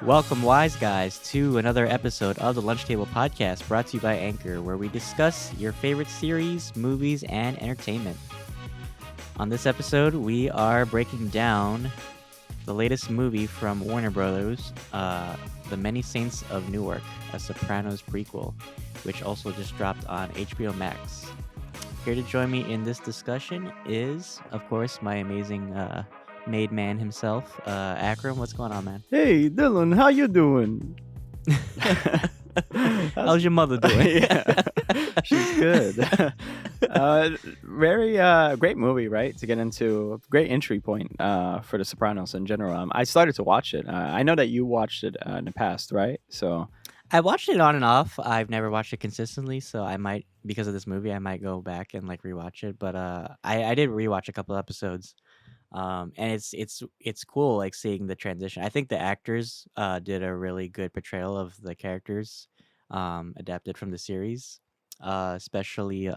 Welcome, wise guys, to another episode of the Lunch Table Podcast brought to you by Anchor, where we discuss your favorite series, movies, and entertainment. On this episode, we are breaking down the latest movie from Warner Brothers, The Many Saints of Newark, a Sopranos prequel, which also just dropped on HBO Max. Here to join me in this discussion is, of course, my amazing made man himself, Akram. What's going on, man? Hey, Dylan, how you doing? How's your mother doing? Yeah, she's good. Very great movie, right? To get into, great entry point for The Sopranos in general. I started to watch it. I know that you watched it in the past, right? So I watched it on and off. I've never watched it consistently, so I might, because of this movie, I might go back and like rewatch it. But I did rewatch a couple episodes, and it's cool like seeing the transition. I think the actors did a really good portrayal of the characters adapted from the series, especially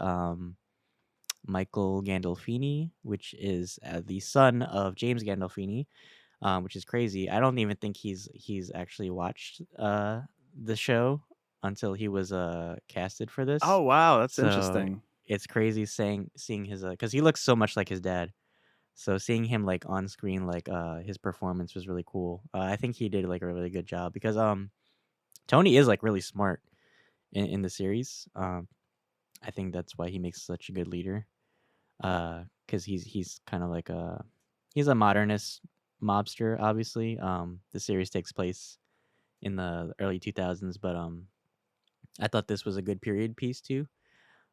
Michael Gandolfini, which is the son of James Gandolfini, which is crazy. I don't even think he's actually watched the show until he was casted for this. oh wow, that's So interesting. it's crazy seeing his because he looks so much like his dad. So seeing him like on screen, like his performance was really cool. I think he did like a really good job because Tony is like really smart in the series. I think that's why he makes such a good leader. Because he's kind of like he's a modernist mobster. Obviously, the series takes place in the early 2000s, but I thought this was a good period piece too.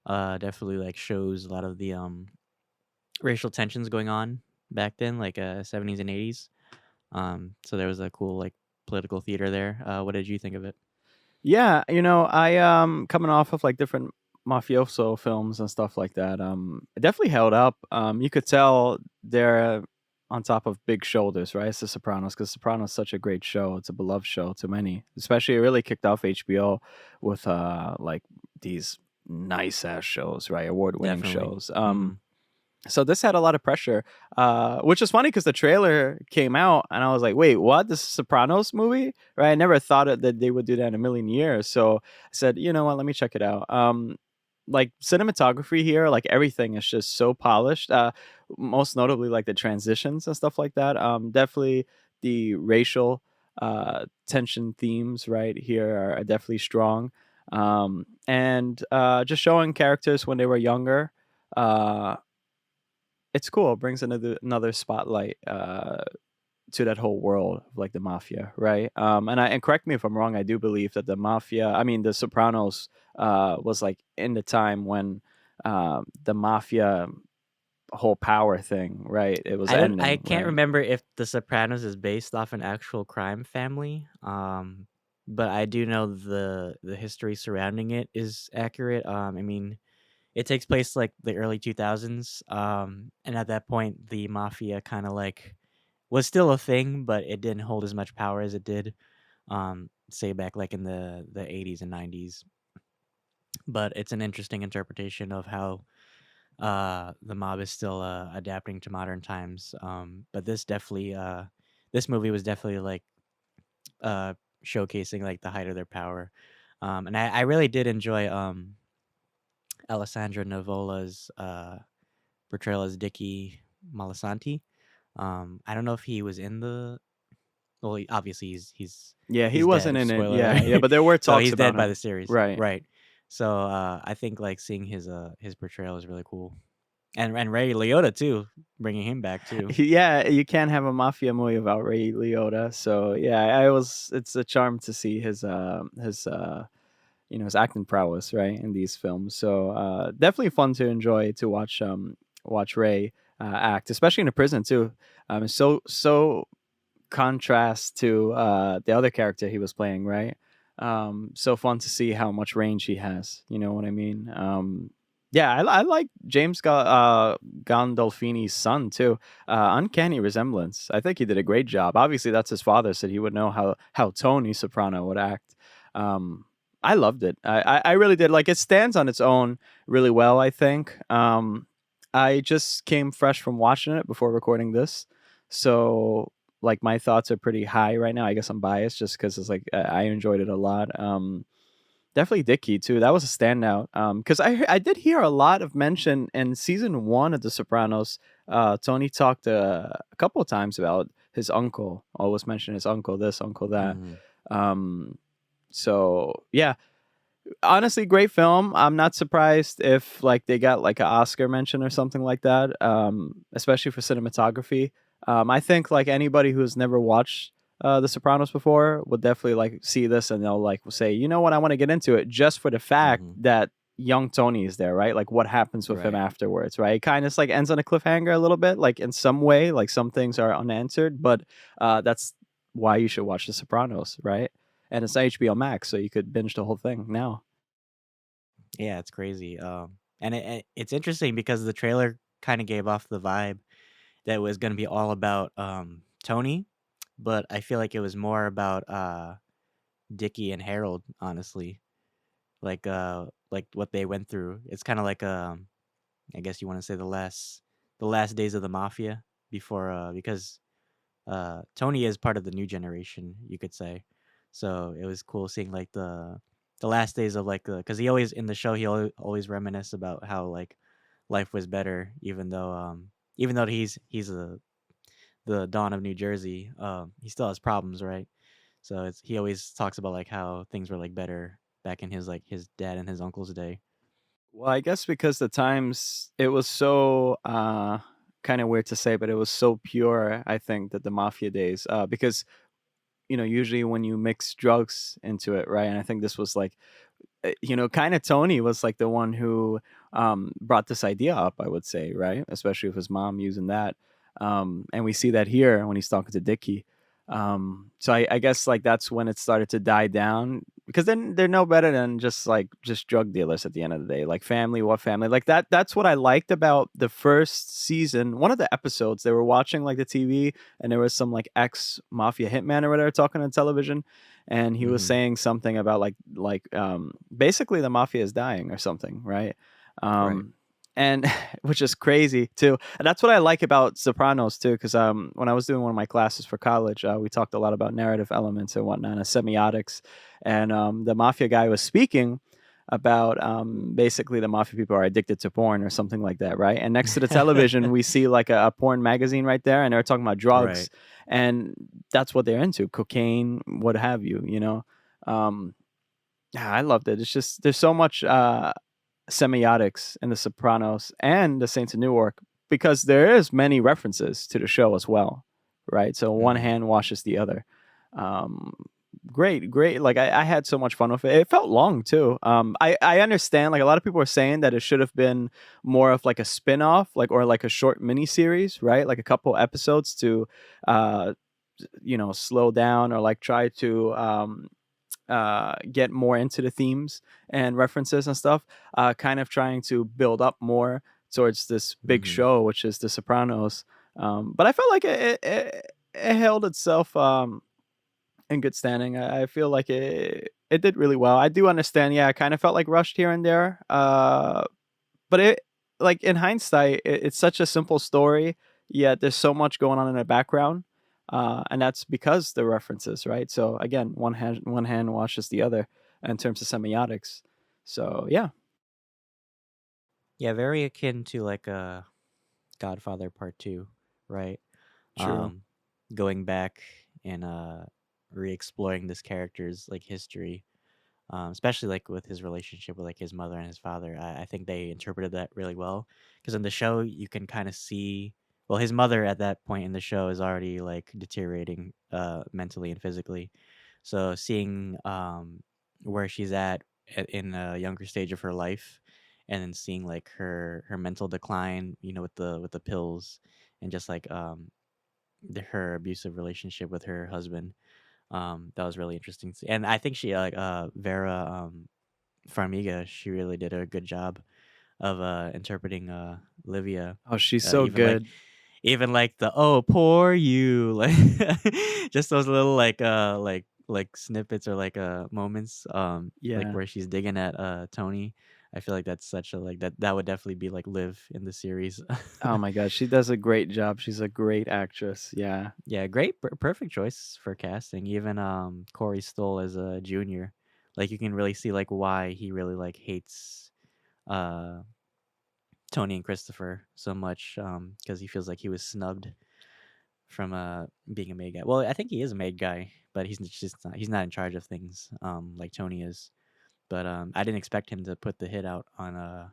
Definitely like shows a lot of the racial tensions going on back then, like 70s and 80s. So there was a cool like political theater there. What did you think of it? Yeah, I coming off of like different mafioso films and stuff like that. It definitely held up. You could tell they're on top of big shoulders, right? It's The Sopranos because Sopranos is such a great show. It's a beloved show to many. Especially, it really kicked off HBO with like these nice ass shows, right? Award winning Definitely. shows. Mhm. So this had a lot of pressure, which is funny because the trailer came out and I was like, "Wait, what? This is Sopranos movie?" Right? I never thought that they would do that in a million years. So I said, "You know what? Let me check it out." Like cinematography here, like everything is just so polished. Most notably, like the transitions and stuff like that. Definitely the racial tension themes right here are definitely strong. And just showing characters when they were younger. Uh, it's cool. It brings another spotlight to that whole world of like the mafia, right? And correct me if I'm wrong. I do believe that the mafia, I mean, The Sopranos, was like in the time when the mafia whole power thing, right? It was I ending, can't right? remember if The Sopranos is based off an actual crime family. But I do know the history surrounding it is accurate. I mean, it takes place like the early 2000s. And at that point, the mafia kind of like was still a thing, but it didn't hold as much power as it did, say back like in the 80s and 90s. But it's an interesting interpretation of how the mob is still adapting to modern times. But this movie was definitely like uh showcasing like the height of their power. And I really did enjoy Alessandro Nivola's portrayal as Dicky Malasanti. I don't know if he was in the well, obviously Yeah, he he's wasn't dead. in it. Spoiler Yeah, yeah, alert. but there were So talks he's dead about by him, the series, right? right? So I think like seeing his portrayal is really cool, and Ray Liotta too, bringing him back too. Yeah, you can't have a mafia movie without Ray Liotta. So yeah, I was. It's a charm to see his acting prowess right in these films. So definitely fun to enjoy to watch Ray act, especially in a prison too. It's so contrast to the other character he was playing, right? So fun to see how much range he has. You know what I mean? Yeah, I like James Gandolfini's son too. Uncanny resemblance. I think he did a great job. Obviously, that's his father, so he would know how Tony Soprano would act. I loved it. I really did. Like it stands on its own really well. I think. I just came fresh from watching it before recording this, so like my thoughts are pretty high right now. I guess I'm biased just because it's like I enjoyed it a lot. Definitely Dicky too. That was a standout. Because I did hear a lot of mention in season one of The Sopranos. Tony talked a couple of times about his uncle. Always mentioned his uncle this, uncle that. Mhm. Um, so yeah, honestly, great film. I'm not surprised if like they got like an Oscar mention or something like that. Especially for cinematography. I think like anybody who's never watched The Sopranos before would definitely like see this and they'll like say, you know what, I want to get into it just for the fact Mhm. that young Tony is there, right? Like what happens with him Right. afterwards, right? It kind of like ends on a cliffhanger a little bit, like in some way, like some things are unanswered, but that's why you should watch The Sopranos, right? And it's on HBO Max, so you could binge the whole thing now. Yeah, it's crazy. And it's interesting because the trailer kind of gave off the vibe that it was going to be all about Tony, but I feel like it was more about Dickie and Harold, honestly. Like what they went through. It's kind of like I guess you want to say the last days of the mafia before because Tony is part of the new generation, you could say. So it was cool seeing like the last days of like because he always in the show he always reminisce about how like life was better, even though he's the dawn of New Jersey, he still has problems, right? So he always talks about like how things were like better back in his like his dad and his uncle's day. Well, I guess because the times it was so kind of weird to say, but it was so pure. I think that the mafia days, because usually when you mix drugs into it, right? And I think this was like kind of Tony was like the one who brought this idea up, I would say, right? Especially with his mom using that. And we see that here when he's talking to Dickie. So I guess like that's when it started to die down because then they're no better than just drug dealers at the end of the day. Like family, what family? Like that's what I liked about the first season. One of the episodes they were watching like the TV and there was some like ex mafia hitman or whatever talking on television and he was Hmm. saying something about basically the mafia is dying or something, right? Right. Um, and which is crazy too. And that's what I like about Sopranos too, because when I was doing one of my classes for college, we talked a lot about narrative elements and whatnot, and semiotics. And the mafia guy was speaking about basically the mafia people are addicted to porn or something like that, right? And next to the television, we see like a porn magazine right there, and they're talking about drugs, Right. and that's what they're into, cocaine, what have you. Um, yeah, I loved it. It's just there's so much semiotics in The Sopranos and The Saints of Newark because there is many references to the show as well, right? So one Hmm. hand washes the other. Um, great. Like I had so much fun with it. It felt long too. I understand. Like a lot of people are saying that it should have been more of like a spin-off, like or like a short mini series, right? Like a couple episodes to, uh, slow down or like try to get more into the themes and references and stuff, kind of trying to build up more towards this big Hmm. show, which is The Sopranos. But I felt like it held itself in good standing. I feel like it did really well. I do understand. Yeah, I kind of felt like rushed here and there. But it like in hindsight, it's such a simple story. Yet there's so much going on in the background, and that's because the references, right? So again, one hand washes the other in terms of semiotics. So yeah, Yeah, very akin to like Godfather Part Two, right? true. Um, Going back and re-exploring this character's like history, especially like with his relationship with like his mother and his father. I think they interpreted that really well because in the show you can kind of see. Well, his mother at that point in the show is already like deteriorating mentally and physically. So seeing where she's in a younger stage of her life, and then seeing like her mental decline, with the pills, and just like her abusive relationship with her husband. That was really interesting to see. And I think she like Vera Farmiga, she really did a good job of interpreting Livia. Oh, she's Uh, so even like good. even like the "Oh, poor you," like just those little like snippets or like moments like Yeah. where she's digging at Tony. I feel like that's such a that would definitely be like Liv in the series. Oh my god, she does a great job. She's a great actress. Yeah. Yeah, great, perfect choice for casting. Even Corey Stoll as a junior, like you can really see like why he really like hates uh Tony and Christopher so much, because he feels like he was snubbed from being a maid guy. Well, I think he is a maid guy, but he's not in charge of things like Tony is. But I didn't expect him to put the hit out on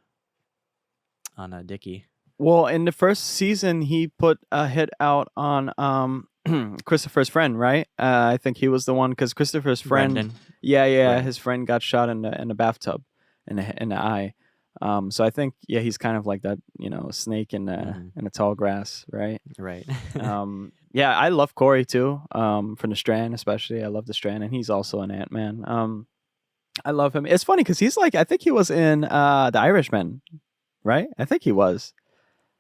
Dickie. Well, in the first season, he put a hit out on Christopher's friend, right? I think he was the one because Christopher's friend, Brendan. yeah, Right. his friend got shot in the bathtub, in the eye. So I think he's kind of like that, snake in the tall grass, right? Right. Yeah, I love Corey too. From the Strand, especially, I love the Strand, and he's also an Ant-Man. I love him. It's funny because he's like, I think he was in The Irishman, right? I think he was.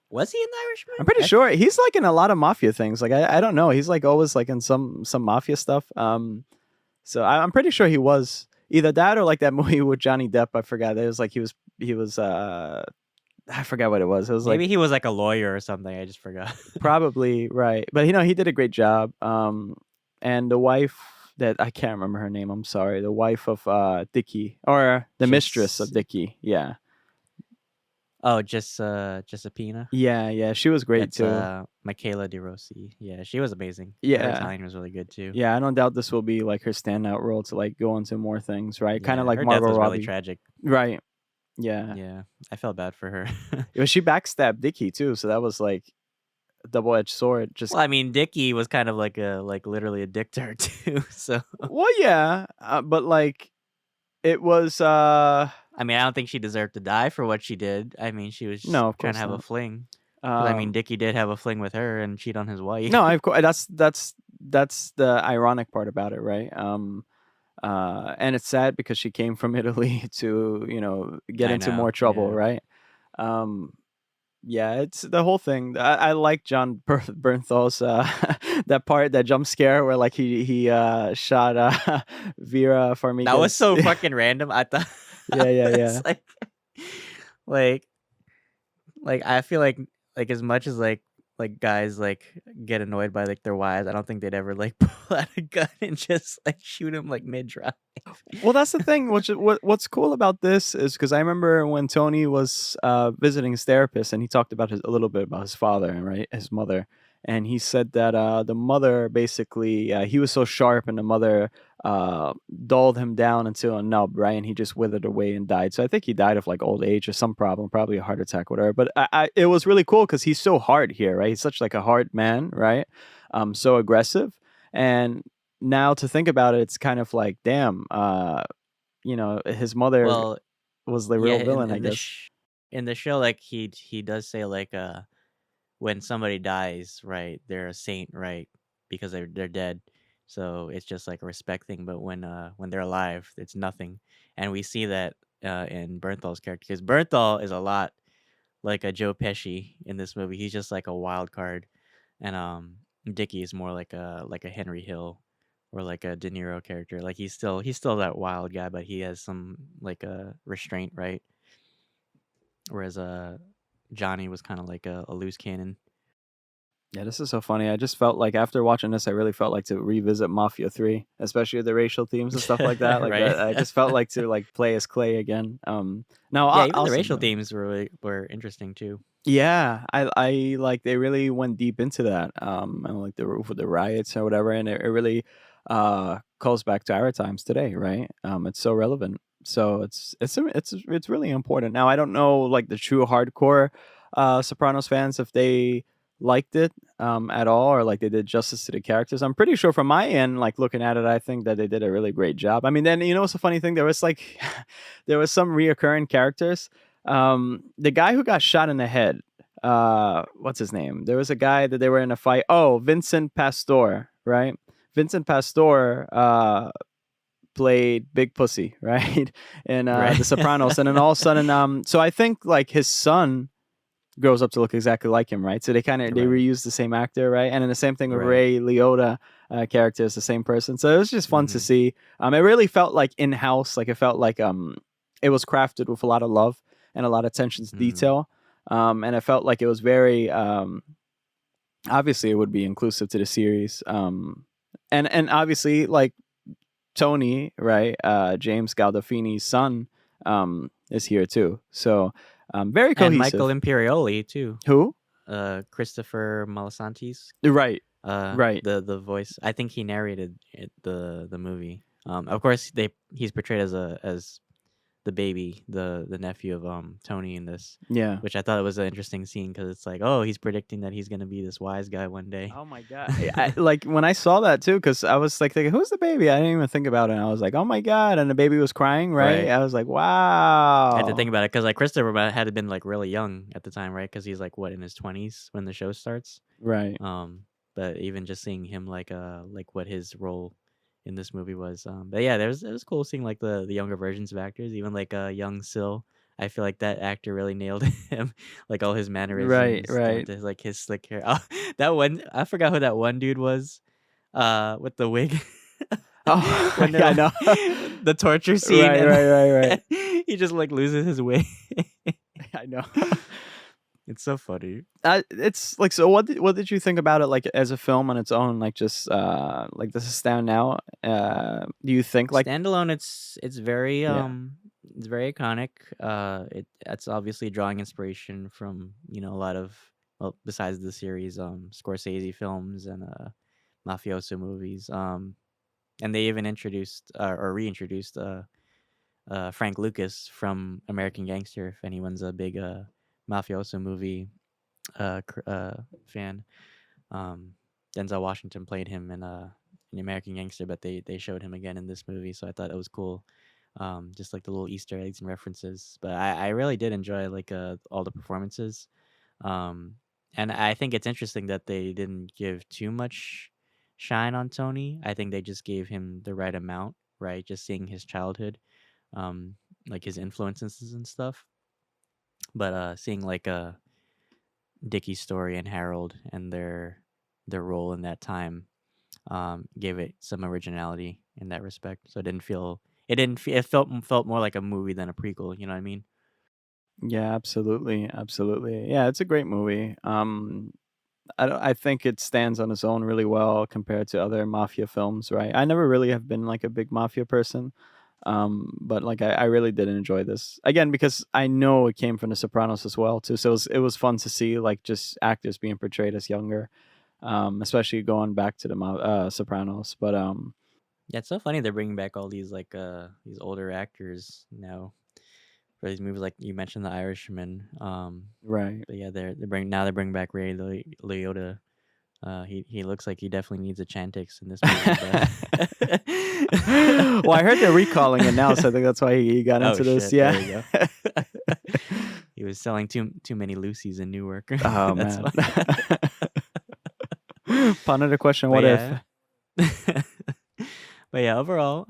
Was he in The Irishman? I'm pretty sure he's like in a lot of mafia things. Like I don't know. He's like always like in some mafia stuff. So I'm pretty sure he was either that or like that movie with Johnny Depp. I forgot. It was like he was I forgot what it was. It was Maybe like he was like a lawyer or something. I just forgot. probably right. But he did a great job. And the wife that I can't remember her name. I'm sorry. The wife of Dickie or the mistress of Dickie. Yeah. Oh, just Josephina. Yeah. She was great That's too. Michaela De Rossi. Yeah, she was amazing. Her Yeah. Italian was really good too. Yeah, I don't doubt this will be like her standout role to like go into more things, right? Kind of Yeah, like her death Margot was Robbie. really tragic. Right. Yeah. Yeah, I felt bad for her. Well, she backstabbed Dickie too, so that was like a double-edged sword. Just Well, I mean, Dickie was kind of like literally a dick to her too. So well, yeah, but like it was. I mean, I don't think she deserved to die for what she did. I mean, she was just No, of trying to course have a not. fling. 'Cause, I mean, Dickie did have a fling with her and cheat on his wife. No, of course. That's the ironic part about it, right? And it's sad because she came from Italy to get I into know. more trouble, Yeah. right? Um, Yeah, it's the whole thing. I like John Bernthal's that part, that jump scare where like he shot Vera That was Farmiga's. so fucking random. I thought Yeah. it's like I feel like as much as like guys like get annoyed by like their wives, I don't think they'd ever like pull out a gun and just like shoot him like mid drive. Well, that's the thing. What's cool about this is because I remember when Tony was visiting his therapist, and he talked about a little bit about his father and right his mother, and he said that the mother basically he was so sharp, and the mother dulled him down into a nub, right, and he just withered away and died. So I think he died of like old age or some problem, probably a heart attack, whatever. But it was really cool because he's so hard here, right? He's such like a hard man, right? So aggressive, and now to think about it, it's kind of like, damn, his mother Well, was the yeah, real villain, I guess. in the show, like he does say like when somebody dies, right, they're a saint, right, because they're dead. So it's just like a respect thing. But when they're alive, it's nothing. And we see that in Bernthal's character, because Bernthal is a lot like a Joe Pesci in this movie. He's just like a wild card, and Dickie is more like a Henry Hill or like a De Niro character. Like he's still that wild guy, but he has some like a restraint, right? Whereas Johnny was kind of like a loose cannon. Yeah, this is so funny. I just felt like after watching this, I really felt like to revisit Mafia 3, especially the racial themes and stuff like that. Like Right. I just felt like to like play as Clay again. Now, Yeah, even the awesome, racial though. themes were interesting too. Yeah, I like they really went deep into that. And like the riots or whatever, and it really calls back to our times today, right? It's so relevant. So it's really important. Now I don't know like the true hardcore Sopranos fans if they liked it at all or like they did justice to the characters. I'm pretty sure from my end, like looking at it, I think that they did a really great job. I mean, then what's the funny thing? There was like there was some reoccurring characters. The guy who got shot in the head, what's his name? There was a guy that they were in a fight. Oh, Vincent Pastore, right? Vincent Pastore played Big Pussy, right? In Right. The Sopranos, and then all of a sudden, so I think like his son grows up to look exactly like him, right? So they kind of they Right. reuse the same actor, right? And then the same thing with Right. Ray Liotta character is the same person. So it was just fun to Mhm. see. It really felt like in house, like it felt like it was crafted with a lot of love and a lot of attention to detail. And I felt like it was very obviously it would be inclusive to the series. And obviously like Tony, right? James Gandolfini's son is here too. So very And Michael cohesive. Imperioli too. Who? Christopher Malasantis. Right. The voice. I think he narrated the movie. Of course, he's portrayed as the baby, the nephew of Tony in this. Yeah. Which I thought it was an interesting scene because it's like, oh, he's predicting that he's gonna be this wise guy one day. Oh my god! Like when I saw that too, because I was like thinking, who's the baby? I didn't even think about it. And I was like, oh my god! And the baby was crying, right? I was like, wow. I had to think about it because like Christopher had been like really young at the time, right? Because he's like what in his 20s when the show starts, right? But even just seeing him like what his role in this movie was, but yeah, it was cool seeing like the younger versions of actors, even like young Sil. I feel like that actor really nailed him, like all his mannerisms, right. Like his slick hair. Oh, that one, I forgot who that one dude was, with the wig. Oh, yeah, I know. The torture scene. Right. He just like loses his wig. I know. It's so funny. It's like, so what did you think about it, like as a film on its own, like just like this is stand out? Do you think like standalone? It's very it's very iconic. It's obviously drawing inspiration from a lot of, well, besides the series, Scorsese films and mafioso movies. And they even introduced or reintroduced Frank Lucas from American Gangster. If anyone's a big mafioso movie fan, Denzel Washington played him in American Gangster, but they showed him again in this movie, so I thought it was cool. Just like the little Easter eggs and references, but I really did enjoy like all the performances, and I think it's interesting that they didn't give too much shine on Tony. I think they just gave him the right amount, right? Just seeing his childhood, like his influences and stuff. But seeing like Dickie's story and Harold and their role in that time gave it some originality in that respect. So it felt more like a movie than a prequel. You know what I mean? Yeah, absolutely. Yeah, it's a great movie. I think it stands on its own really well compared to other mafia films, right? I never really have been like a big mafia person. But like I really did enjoy this again because I know it came from the Sopranos as well too. So it was fun to see like just actors being portrayed as younger, especially going back to the Sopranos. But yeah, it's so funny they're bringing back all these like these older actors now for these movies. Like you mentioned, The Irishman. Right. But yeah, they're bringing back Ray Liotta. He looks like he definitely needs a Chantix in this movie. Well, I heard they're recalling it now, so I think that's why he got into this. Shit, Yeah. there you go. He was selling too many Lucy's in Newark. Oh man. Another question. What if? But yeah, overall,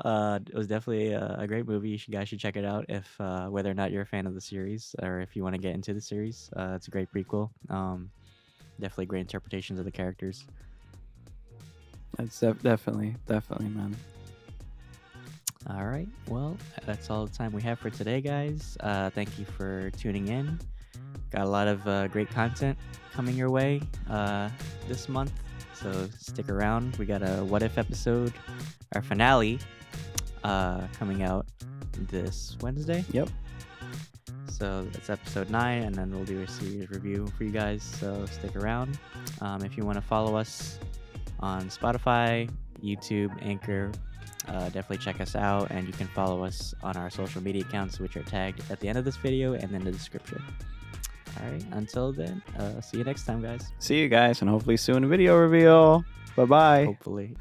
it was definitely a great movie. You guys should check it out if whether or not you're a fan of the series or if you want to get into the series. It's a great prequel. Definitely great interpretations of the characters. That's definitely, man. All right. Well, that's all the time we have for today, guys. Thank you for tuning in. Got a lot of great content coming your way this month. So stick around. We got a What If episode, our finale, coming out this Wednesday. Yep. So that's episode 9, and then we'll do a series review for you guys. So stick around. If you want to follow us on Spotify, YouTube, Anchor, definitely check us out. And you can follow us on our social media accounts, which are tagged at the end of this video and in the description. All right. Until then, see you next time, guys. See you guys, and hopefully soon a video reveal. Bye-bye. Hopefully.